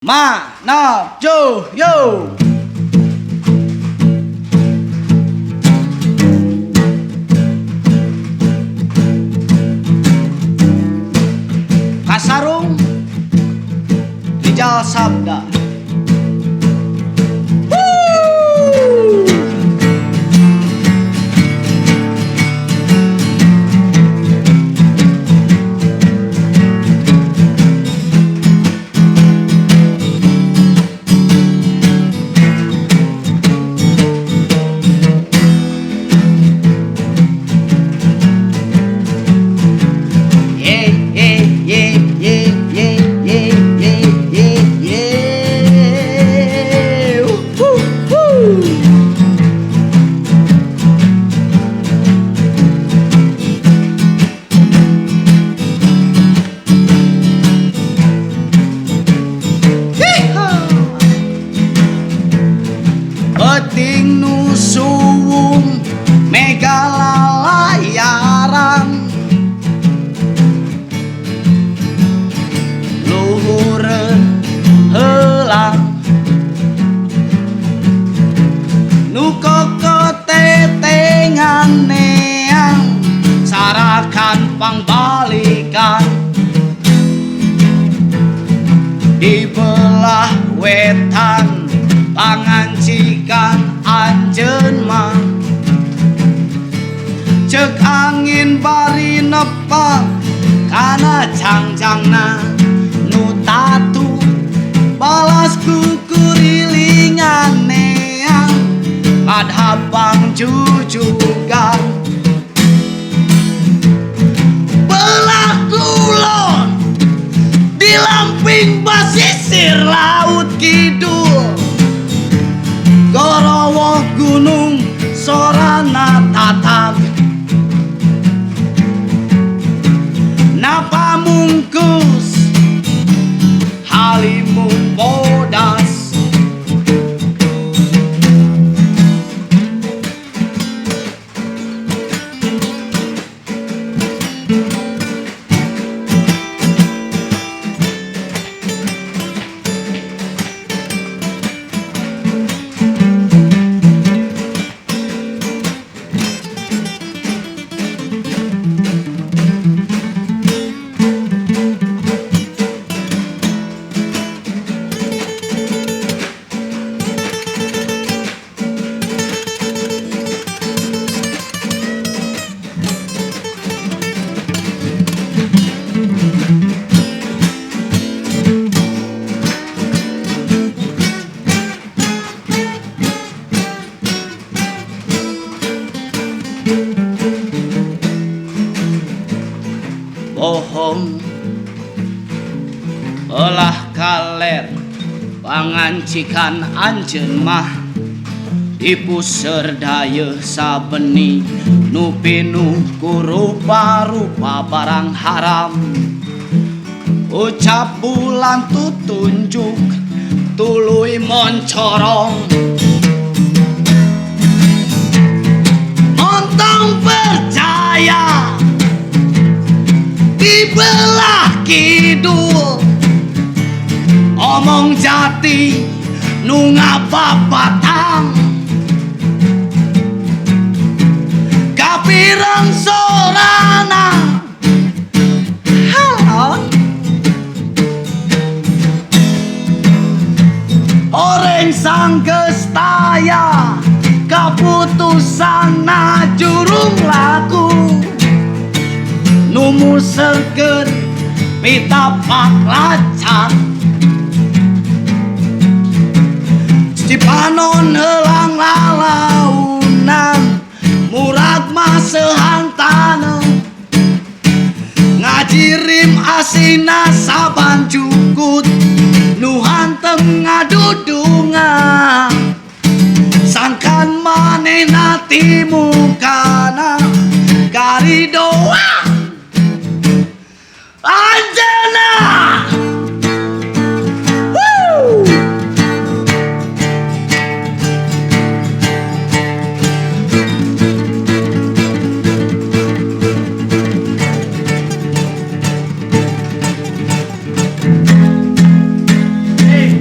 Mana Jo yo. Kasarung Rijal Sabda. Peting nu suwung mega lalayaran luhureun heulang nu kokotetengan neang sarakan pangbalikan di belah wetan pangancikan anjeun mah ceuk angin bari nepak kana cangjangna nu tatu balas kukurilingan neang padhabang jujugan belah kulon di lamping basisir laut kidul Gorowo gunung sorana tatag napa mungkus halimu bodas bohong olah kaler pangancikan anjeun mah dipuser dayeuh sabeni nu pinuh ku rupa-rupa barang haram ucap bulan tutunjuk tuluy moncorong montong percaya di belah kidul omong jati nu ngabapatang kapireng sorana halon oreng sanggeus taya kaputusan jurung laku numuseukeun pitapak lacan cipanon heulang lalaunan murag mah sehantaneum ngajirim asina saban cukut nu hantem ngadudungan sangkan manehna ti mukana karidoa Anjana! Woo! Hey!